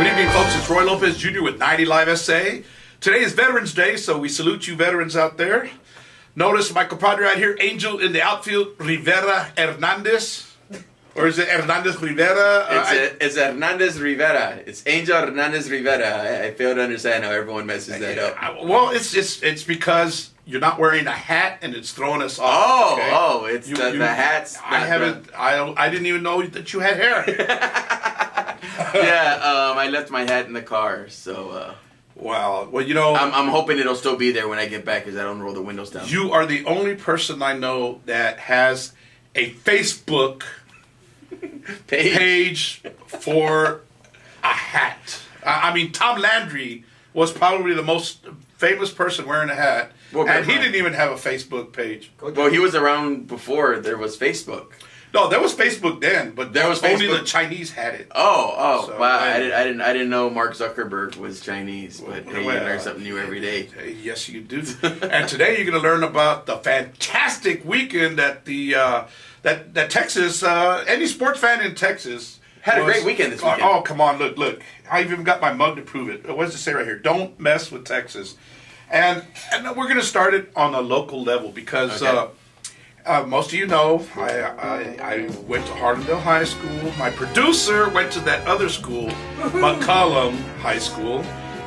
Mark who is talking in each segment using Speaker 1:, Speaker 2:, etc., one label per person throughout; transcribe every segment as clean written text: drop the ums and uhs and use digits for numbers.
Speaker 1: Good evening, folks. It's Roy Lopez Jr. with 90 Live SA. Today is Veterans Day, so we salute you veterans out there. Notice my compadre right here, Angel in the outfield, Rivera Hernandez. Or is it Hernandez Rivera?
Speaker 2: It's Hernandez Rivera. It's Angel Hernandez Rivera. I fail to understand how everyone messes that up.
Speaker 1: Well, it's because you're not wearing a hat and it's throwing us off.
Speaker 2: It's the hats.
Speaker 1: I didn't even know that you had hair.
Speaker 2: Yeah, I left my hat in the car, so.
Speaker 1: Well, you know,
Speaker 2: I'm hoping it'll still be there when I get back because I don't roll the windows down.
Speaker 1: You are the only person I know that has a Facebook page for a hat. I mean, Tom Landry was probably the most famous person wearing a hat, and he didn't even have a Facebook page.
Speaker 2: Well, he was around before there was Facebook.
Speaker 1: No, there was Facebook then, but
Speaker 2: there was
Speaker 1: only
Speaker 2: Facebook.
Speaker 1: The Chinese had it.
Speaker 2: So, wow! I didn't know Mark Zuckerberg was Chinese, but you learn something new every day.
Speaker 1: Yes, you do. And today you're going to learn about the fantastic weekend that that Texas, any sports fan in Texas
Speaker 2: had a great weekend this weekend.
Speaker 1: Oh, come on, look! I even got my mug to prove it. What does it say right here? Don't mess with Texas. And we're going to start it on a local level because. Okay. Most of you know, I went to Harlandale High School. My producer went to that other school, McCollum High School.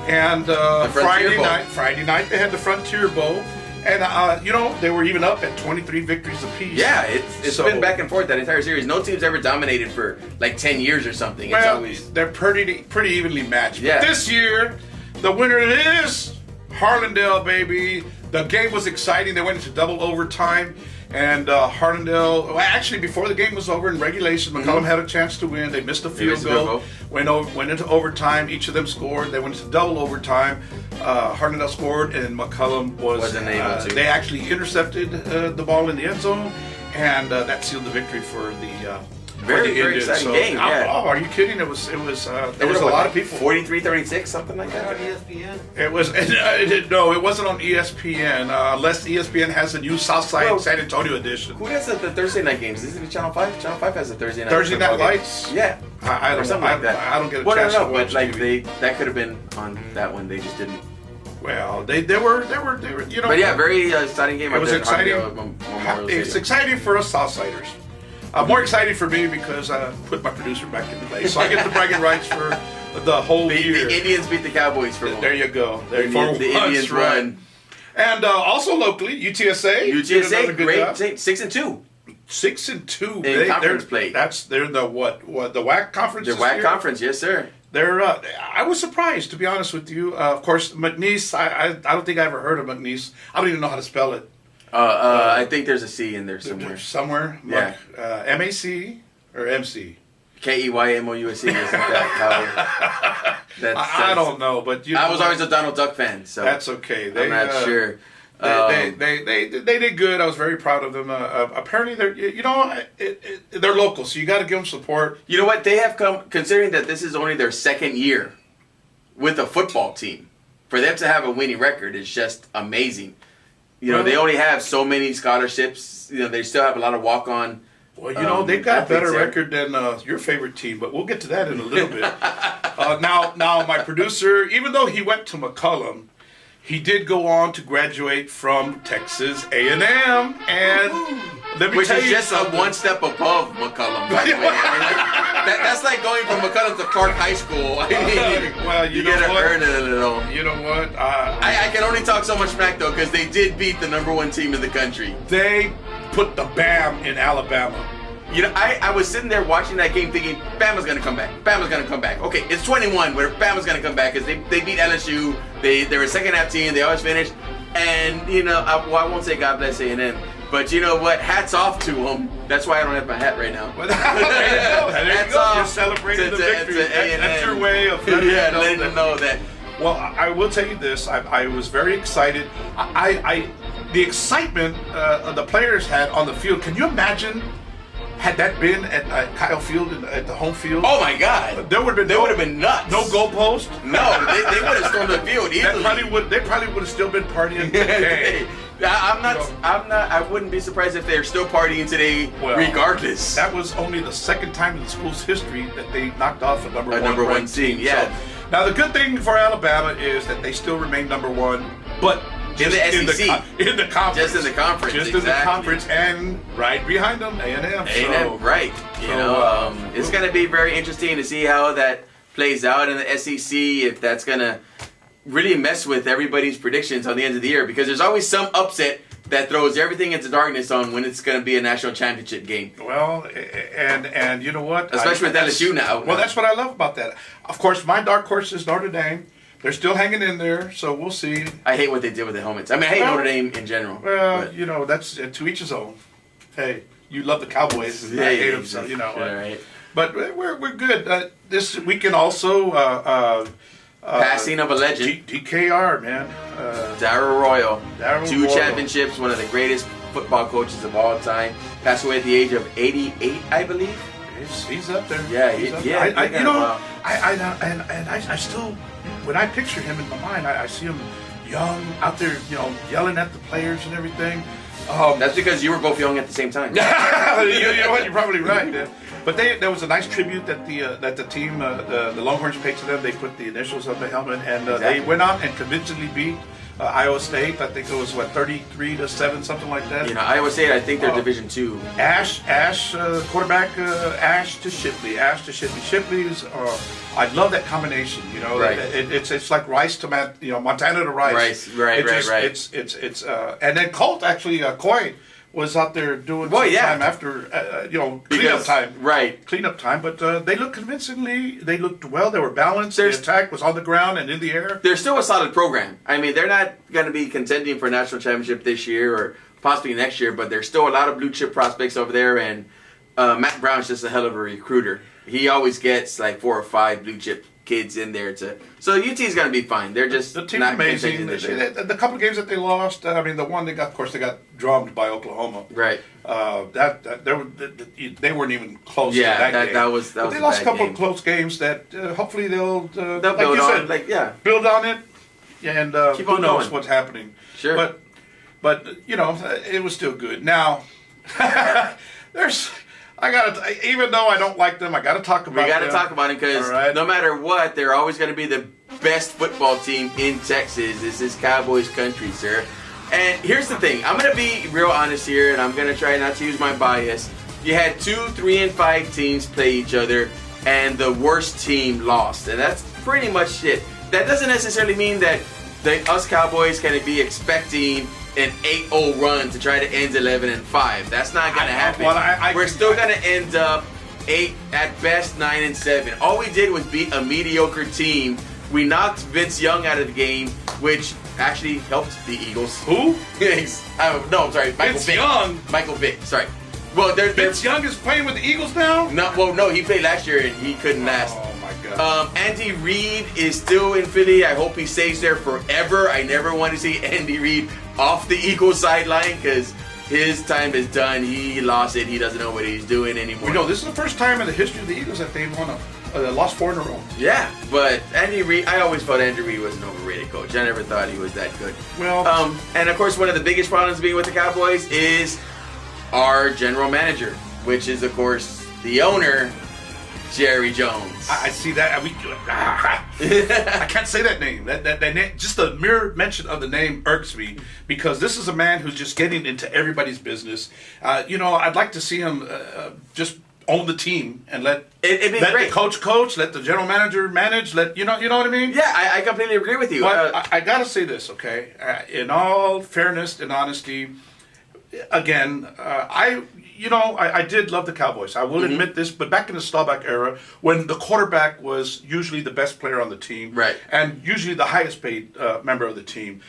Speaker 1: And Friday night they had the Frontier Bowl. And, you know, they were even up at 23 victories apiece.
Speaker 2: Yeah, it's been back and forth that entire series. No team's ever dominated for like 10 years or something.
Speaker 1: Well, they're pretty evenly matched. Yeah. But this year, the winner is Harlandale, baby. The game was exciting. They went into double overtime. And Harlandale, well, actually, before the game was over in regulation, McCollum had a chance to win. They missed a field goal. Went into overtime. Each of them scored. They went into double overtime. Harlandale scored, and McCollum wasn't able to. They actually intercepted the ball in the end zone, and that sealed the victory for the.
Speaker 2: Very exciting game. Yeah.
Speaker 1: Oh, are you kidding? It was a lot of people.
Speaker 2: 43-36, something like that.
Speaker 3: On ESPN.
Speaker 1: It was no, it wasn't on ESPN. Unless ESPN has a new Southside San Antonio edition.
Speaker 2: Who has the Thursday night games? Is it Channel 5? Channel 5 has the Thursday
Speaker 1: night Lights.
Speaker 2: Yeah,
Speaker 1: I don't
Speaker 2: something like that.
Speaker 1: I don't get a chance to watch
Speaker 2: but like that could have been on that one. They just didn't.
Speaker 1: Well, they were you know.
Speaker 2: But yeah, very exciting game.
Speaker 1: It was exciting. It's exciting for us Southsiders. More exciting for me because I put my producer back in the place, so I get the bragging rights for the whole year.
Speaker 2: The Indians beat the Cowboys for one.
Speaker 1: There you go.
Speaker 2: The Indians run.
Speaker 1: And also locally, UTSA.
Speaker 2: UTSA, great team, 6-2.
Speaker 1: 6-2
Speaker 2: in conference play.
Speaker 1: They're the what the WAC conference.
Speaker 2: The WAC conference, yes, sir.
Speaker 1: They're. I was surprised, to be honest with you. Of course, McNeese. I don't think I ever heard of McNeese. I don't even know how to spell it.
Speaker 2: I think there's a C in there somewhere.
Speaker 1: Somewhere?
Speaker 2: Yeah.
Speaker 1: M-A-C or M-C?
Speaker 2: K-E-Y-M-O-U-S-E. Isn't that how...
Speaker 1: I don't know, but...
Speaker 2: I was always a Donald Duck fan, so...
Speaker 1: That's okay.
Speaker 2: I'm not sure.
Speaker 1: They did good. I was very proud of them. Apparently, they're local, so you got to give them support.
Speaker 2: You know what? They have come... Considering that this is only their second year with a football team, for them to have a winning record is just amazing. You know, they only have so many scholarships. You know, they still have a lot of walk-on.
Speaker 1: Well, you know, they've got a better record than your favorite team, but we'll get to that in a little bit. Now, my producer, even though he went to McCollum, he did go on to graduate from Texas A&M, and let me tell you
Speaker 2: just
Speaker 1: something.
Speaker 2: One step above McCollum, by the way. That's like going from McCollum to Clark High School. I mean,
Speaker 1: well,
Speaker 2: you gotta earn it a little.
Speaker 1: You know what?
Speaker 2: I can only talk so much smack though, because they did beat the #1 team in the country.
Speaker 1: They put the BAM in Alabama.
Speaker 2: You know, I was sitting there watching that game thinking, Bama's going to come back. Bama's going to come back. Okay, it's 21, where Bama's going to come back because they beat LSU. They're a second-half team. They always finish. And, you know, I won't say God bless A&M. But you know what? Hats off to them. That's why I don't have my hat right now.
Speaker 1: Well, there you go. You're celebrating the victory. That's your way of letting them know that. Well, I will tell you this. I was very excited. The excitement the players had on the field. Can you imagine? Had that been at Kyle Field at the home field?
Speaker 2: Oh my God!
Speaker 1: They would have been nuts. No goalpost.
Speaker 2: No, they would have stormed the field easily.
Speaker 1: They probably would have still been partying today.
Speaker 2: I wouldn't be surprised if they're still partying today, regardless.
Speaker 1: That was only the second time in the school's history that they knocked off a number one
Speaker 2: team. Yeah.
Speaker 1: So, now the good thing for Alabama is that they still remain number one, but
Speaker 2: in the SEC,
Speaker 1: in the conference,
Speaker 2: just in the conference,
Speaker 1: in the conference, and right behind them, A&M.
Speaker 2: A&M, right? It's going to be very interesting to see how that plays out in the SEC. If that's going to really mess with everybody's predictions on the end of the year, because there's always some upset that throws everything into darkness on when it's going to be a national championship game.
Speaker 1: Well, and you know what?
Speaker 2: Especially with LSU now.
Speaker 1: Well, that's what I love about that. Of course, my dark horse is Notre Dame. They're still hanging in there, so we'll see.
Speaker 2: I hate what they did with the helmets. I mean, I hate Notre Dame in general.
Speaker 1: Well, that's to each his own. Hey, you love the Cowboys. And I hate them, so you know.
Speaker 2: Right.
Speaker 1: But we're good. This weekend also...
Speaker 2: passing of a legend.
Speaker 1: DKR, man.
Speaker 2: Darrell Royal. Two championships, one of the greatest football coaches of all time. Passed away at the age of 88, I believe.
Speaker 1: He's up there.
Speaker 2: Yeah,
Speaker 1: I still, when I picture him in my mind, I see him young, out there, yelling at the players and everything.
Speaker 2: That's because you were both young at the same time.
Speaker 1: You know what? You're probably right, man. But there was a nice tribute that the team, the Longhorns, paid to them. They put the initials on the helmet, and they went out and convincingly beat Iowa State. I think it was 33-7, something like that.
Speaker 2: Iowa State. I think they're Division II.
Speaker 1: Quarterback Ash to Shipley. Shipley's. I love that combination.
Speaker 2: Right.
Speaker 1: It's like Rice to Montana to Rice.
Speaker 2: Right.
Speaker 1: It's and then Colt actually Coy was out there doing some time after cleanup time.
Speaker 2: Right.
Speaker 1: Cleanup time, but they looked convincingly. They looked well. They were balanced. The attack was on the ground and in the air.
Speaker 2: They're still a solid program. I mean, they're not going to be contending for a national championship this year or possibly next year, but there's still a lot of blue chip prospects over there, and Matt Brown's just a hell of a recruiter. He always gets like 4 or 5 blue chip kids in there so UT's going to be fine. They're just
Speaker 1: the team's
Speaker 2: not
Speaker 1: amazing. The couple of games that they lost, I mean, the one they got drummed by Oklahoma.
Speaker 2: Right.
Speaker 1: They weren't even close to that game.
Speaker 2: That was
Speaker 1: they lost a couple of close games that hopefully they'll
Speaker 2: build on.
Speaker 1: Build on it, and
Speaker 2: keep
Speaker 1: who
Speaker 2: on
Speaker 1: knows
Speaker 2: going.
Speaker 1: what's happening.
Speaker 2: Sure.
Speaker 1: But it was still good. Now, even though I don't like them, I gotta talk about them.
Speaker 2: We gotta talk about it because no matter what, they're always gonna be the best football team in Texas. This is Cowboys country, sir. And here's the thing, I'm gonna be real honest here, and I'm gonna try not to use my bias. You had 2 3-5 teams play each other, and the worst team lost, and that's pretty much it. That doesn't necessarily mean that us Cowboys can be expecting an 8-0 run to try to end 11-5. That's not going to happen. We're still going to end up 8 at best, 9-7. All we did was beat a mediocre team. We knocked Vince Young out of the game, which actually helped the Eagles.
Speaker 1: Who?
Speaker 2: No, I'm sorry. Michael Vick. Sorry. Well,
Speaker 1: Vince Young is playing with the Eagles now?
Speaker 2: No, he played last year and he couldn't last.
Speaker 1: Oh my God.
Speaker 2: Andy Reid is still in Philly. I hope he stays there forever. I never want to see Andy Reid off the Eagles sideline because his time is done. He lost it. He doesn't know what he's doing anymore.
Speaker 1: This is the first time in the history of the Eagles that they've lost 4 in a row.
Speaker 2: Yeah, but Andy Reid, I always thought Andy Reid was an overrated coach. I never thought he was that good.
Speaker 1: Well,
Speaker 2: and of course, one of the biggest problems being with the Cowboys is our general manager, which is, of course, the owner, Jerry Jones.
Speaker 1: I see that. I can't say that name. That name, just the mere mention of the name irks me because this is a man who's just getting into everybody's business. I'd like to see him just own the team and let the coach, let the general manager manage. You know what I mean?
Speaker 2: Yeah, I completely agree with you.
Speaker 1: But I gotta say this, okay? In all fairness and honesty, again, I did love the Cowboys. I will admit this, but back in the Staubach era, when the quarterback was usually the best player on the team,
Speaker 2: right,
Speaker 1: and usually the highest paid member of the team,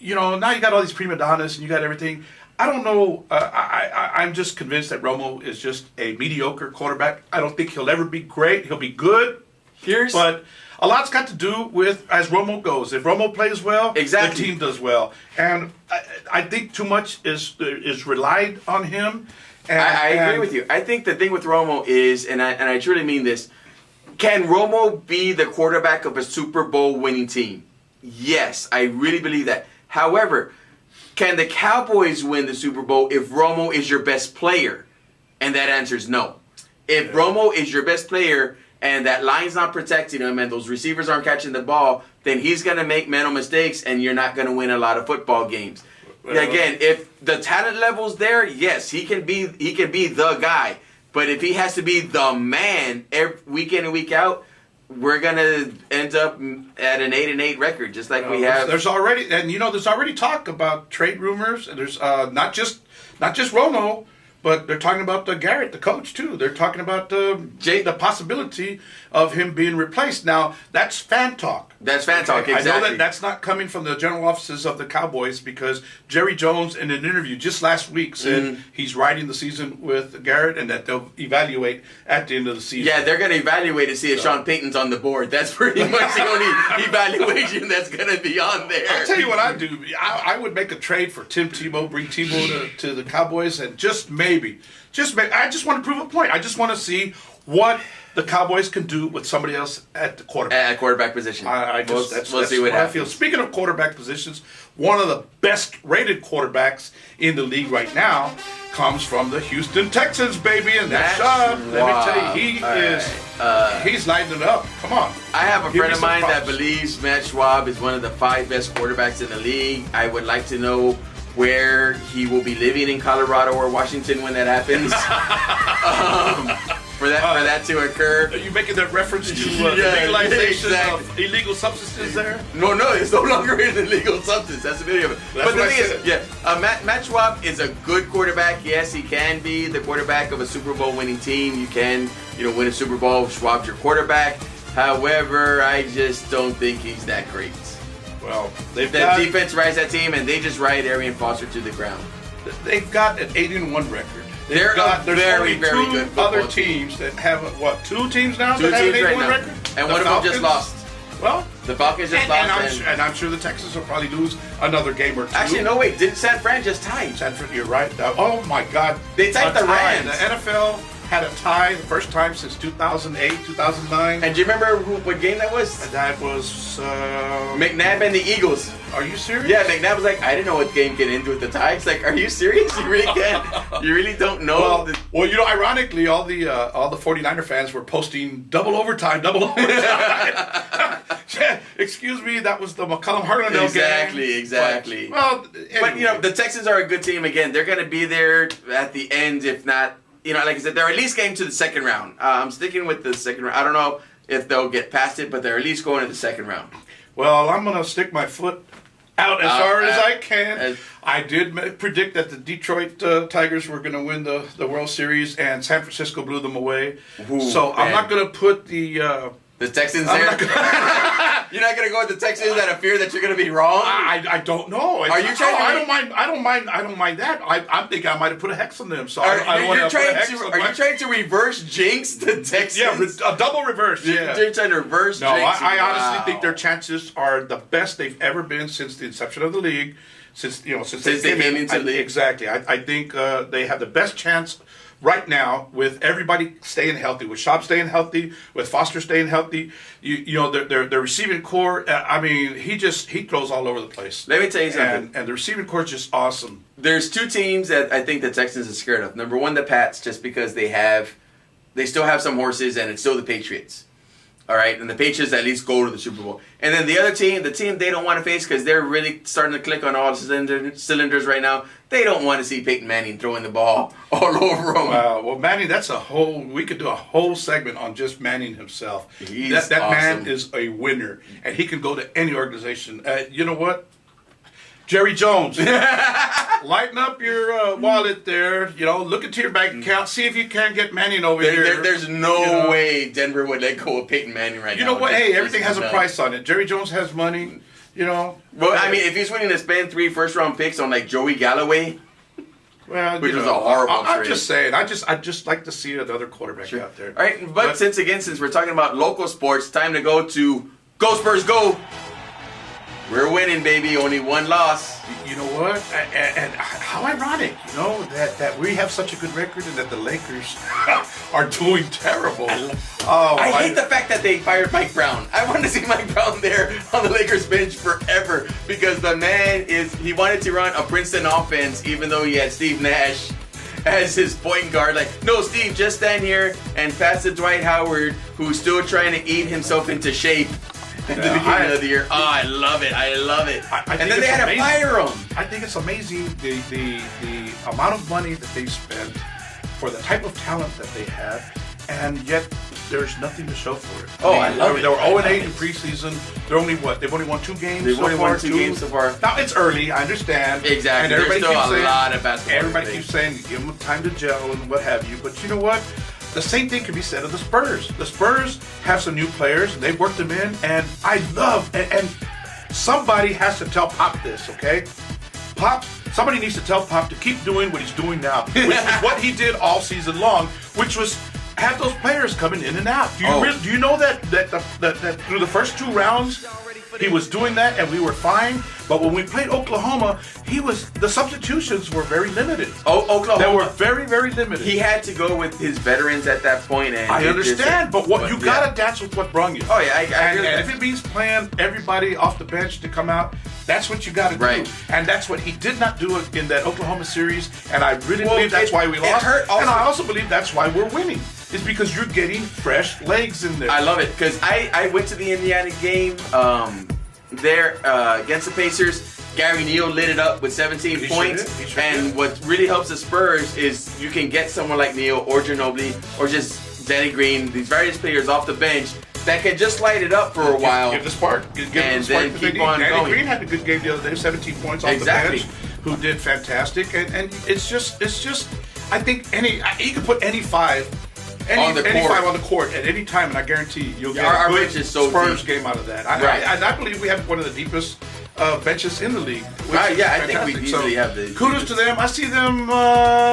Speaker 1: now you got all these prima donnas and you got everything. I don't know. I'm just convinced that Romo is just a mediocre quarterback. I don't think he'll ever be great. He'll be good. But a lot's got to do with as Romo goes. If Romo plays well, the team does well. And I think too much is relied on him.
Speaker 2: I agree with you. I think the thing with Romo is, and I truly mean this, can Romo be the quarterback of a Super Bowl winning team? Yes, I really believe that. However, can the Cowboys win the Super Bowl if Romo is your best player? And that answer is no. If Romo is your best player and that line's not protecting him and those receivers aren't catching the ball, then he's going to make mental mistakes and you're not going to win a lot of football games. Again, if the talent level's there, yes, he can be the guy. But if he has to be the man week in and week out, we're gonna end up at an 8-8 record, just like we have.
Speaker 1: There's already talk about trade rumors, and there's not just Romo, but they're talking about Garrett, the coach too. They're talking about the possibility of him being replaced. Now that's fan talk.
Speaker 2: That's fan talk. Exactly.
Speaker 1: I know that's not coming from the general offices of the Cowboys, because Jerry Jones, in an interview just last week, said he's riding the season with Garrett and that they'll evaluate at the end of the season.
Speaker 2: Yeah, they're going to evaluate to see if Sean Payton's on the board. That's pretty much the only evaluation that's going to be on there.
Speaker 1: I'll tell you what I do. I would make a trade for Tim Tebow, bring Tebow to the Cowboys, and just maybe, I just want to prove a point. I just want to see what the Cowboys can do with somebody else at the quarterback.
Speaker 2: At quarterback position.
Speaker 1: We'll see what happens. I feel. Speaking of quarterback positions, one of the best rated quarterbacks in the league right now comes from the Houston Texans, baby, and that's let me tell you, he's lighting it up. Come on.
Speaker 2: I have a friend of mine that believes Matt Schwab is one of the 5 best quarterbacks in the league. I would like to know where he will be living in Colorado or Washington when that happens. For that to occur.
Speaker 1: Are you making that reference to the legalization of illegal substances there?
Speaker 2: No, it's no longer an illegal substance. That's the beauty of it. But the thing is, Matt Schwab is a good quarterback. Yes, he can be the quarterback of a Super Bowl winning team. You can, win a Super Bowl. Schwab's your quarterback. However, I just don't think he's that great.
Speaker 1: Well,
Speaker 2: the defense rides that team, and they just ride Arian Foster to the ground.
Speaker 1: They've got an 8-1 record.
Speaker 2: There's very good
Speaker 1: other teams that have, 2 teams now?
Speaker 2: 2
Speaker 1: that
Speaker 2: teams
Speaker 1: have an 8-1
Speaker 2: right
Speaker 1: record?
Speaker 2: And one of them just lost.
Speaker 1: Well,
Speaker 2: the Falcons just lost.
Speaker 1: And I'm sure the Texans will probably lose another game or 2.
Speaker 2: Actually, no, wait. Didn't San Fran just tie?
Speaker 1: San Fran, you're right. Oh, my God.
Speaker 2: They tied the Rams.
Speaker 1: The NFL had a tie the first time since 2008, 2009.
Speaker 2: And do you remember what game that was?
Speaker 1: That was
Speaker 2: McNabb and the Eagles.
Speaker 1: Are you serious?
Speaker 2: Yeah, McNabb was like, I didn't know what game get into with the tie. It's like, are you serious? You really can't. You really don't know.
Speaker 1: Well, ironically, all the 49er fans were posting double overtime. Yeah, excuse me, that was the McCollum Harlandale game.
Speaker 2: Exactly.
Speaker 1: But
Speaker 2: the Texans are a good team. Again, they're going to be there at the end, if not. Like I said, they're at least getting to the second round. I'm sticking with the second round. I don't know if they'll get past it, but they're at least going to the second round.
Speaker 1: Well, I'm going to stick my foot out as far as I can. I did predict that the Detroit Tigers were going to win the World Series, and San Francisco blew them away. So I'm not going to put the
Speaker 2: Texans there. You're not going to go with the Texans out of fear that you're going to be wrong?
Speaker 1: I don't know.
Speaker 2: Are you trying
Speaker 1: I don't mind that. I'm thinking I might have put a hex on them. So
Speaker 2: are you trying to reverse jinx the Texans?
Speaker 1: Yeah, a double reverse. Yeah.
Speaker 2: You're trying to reverse jinx.
Speaker 1: I honestly think their chances are the best they've ever been since the inception of the league. Since they came into the league. Exactly. I think they have the best chance right now, with everybody staying healthy, with Schaub staying healthy, with Foster staying healthy, their receiving core. He throws all over the place.
Speaker 2: Let me tell you something.
Speaker 1: And the receiving core is just awesome.
Speaker 2: There's 2 teams that I think the Texans are scared of. Number 1, the Pats, just because they still have some horses, and it's still the Patriots. All right, and the Patriots at least go to the Super Bowl. And then the other team, the team they don't want to face because they're really starting to click on all cylinders right now. They don't want to see Peyton Manning throwing the ball all over them.
Speaker 1: Well, Manning, we could do a whole segment on just Manning himself. That
Speaker 2: awesome.
Speaker 1: Man is a winner, and he can go to any organization. You know what? Jerry Jones, lighten up your wallet there. Look into your bank account. See if you can get Manning over here.
Speaker 2: There's no way Denver would let go of Peyton Manning right now.
Speaker 1: You know what? Hey, everything has a price on it. Jerry Jones has money.
Speaker 2: Well, if he's willing to spend 3 first-round picks on like Joey Galloway, which was a horrible trade.
Speaker 1: I'm just saying. I just like to see another quarterback out there.
Speaker 2: All right, but since we're talking about local sports, time to go to Go Spurs Go. We're winning, baby. Only 1 loss.
Speaker 1: You know what? And how ironic, that we have such a good record and that the Lakers are doing terrible.
Speaker 2: I hate the fact that they fired Mike Brown. I want to see Mike Brown there on the Lakers bench forever because the man he wanted to run a Princeton offense even though he had Steve Nash as his point guard. Like, no, Steve, just stand here and pass to Dwight Howard, who's still trying to eat himself into shape at the beginning of the year. Oh, I love it. I love it. And then they had to fire him.
Speaker 1: I think it's amazing the amount of money that they spent for the type of talent that they have, and yet there's nothing to show for it.
Speaker 2: Oh, I love it.
Speaker 1: They were 0-8 in preseason. They're only They've only won 2 games.
Speaker 2: They've only won two games so far.
Speaker 1: Now it's early. I understand.
Speaker 2: Exactly. And there's still a lot of basketball.
Speaker 1: Everybody keeps saying give them time to gel and what have you. But you know what? The same thing can be said of the Spurs. The Spurs have some new players, and they've worked them in. And I love and somebody has to tell Pop this, okay? Pop. Somebody needs to tell Pop to keep doing what he's doing now, which is what he did all season long, which was have those players coming in and out. Do you know that through the first 2 rounds he was doing that and we were fine? But when we played Oklahoma, the substitutions were very limited.
Speaker 2: Oklahoma,
Speaker 1: they were very, very limited.
Speaker 2: He had to go with his veterans at that point, and
Speaker 1: I understand, but you gotta dance with what brung you.
Speaker 2: Oh yeah, I
Speaker 1: and if it means playing everybody off the bench to come out, that's what you got to do. And that's what he did not do in that Oklahoma series, and I really believe that's why we lost. And I also believe that's why we're winning. It's because you're getting fresh legs in there.
Speaker 2: I love it, because I went to the Indiana game there against the Pacers. Gary Neal lit it up with 17 points. And what really helps the Spurs is you can get someone like Neal or Ginobili or just Danny Green, these various players off the bench that can just light it up for a while.
Speaker 1: Give the spark. Give
Speaker 2: and
Speaker 1: the spark
Speaker 2: then keep on
Speaker 1: Danny
Speaker 2: going.
Speaker 1: Green had a good game the other day, 17 points off the bench, who did fantastic. And it's just I think you can put any 5 on the court at any time, and I guarantee you'll get a good Spurs game out of that. I believe we have one of the deepest benches in the league.
Speaker 2: I think we easily have the
Speaker 1: kudos to them. I see them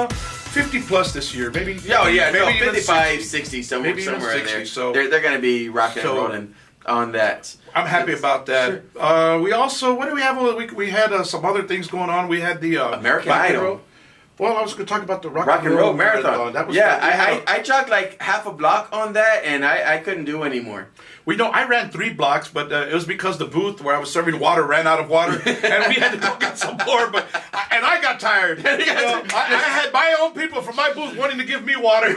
Speaker 1: 50 plus this year, maybe.
Speaker 2: Maybe 55, 60, somewhere in there.
Speaker 1: So
Speaker 2: they're going to be rocking and rolling on that.
Speaker 1: I'm happy about that. Sure. We also, what do we have? We had some other things going on. We had the
Speaker 2: American Idol.
Speaker 1: Well, I was going to talk about the Rock
Speaker 2: and Roll Marathon.
Speaker 1: That was
Speaker 2: I jogged like half a block on that, and I couldn't do anymore.
Speaker 1: I ran 3 blocks, but it was because the booth where I was serving water ran out of water, and we had to go get some more. And I got tired. I had my own people from my booth wanting to give me water.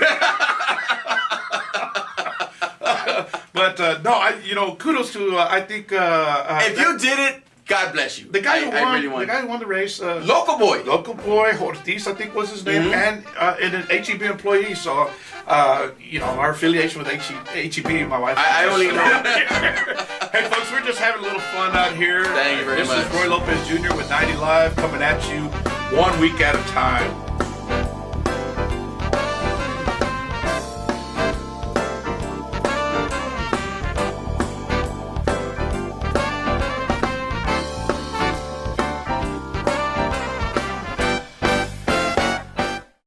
Speaker 1: But no, kudos to I think
Speaker 2: if you did it. God bless you.
Speaker 1: The guy who won the race.
Speaker 2: Local boy,
Speaker 1: Ortiz, I think was his name, and an HEB employee. So, our affiliation with HEB, my wife.
Speaker 2: I only know.
Speaker 1: Hey, folks, we're just having a little fun out here.
Speaker 2: Thank you very much.
Speaker 1: This is Roy Lopez Jr. with 90 Live coming at you 1 week at a time.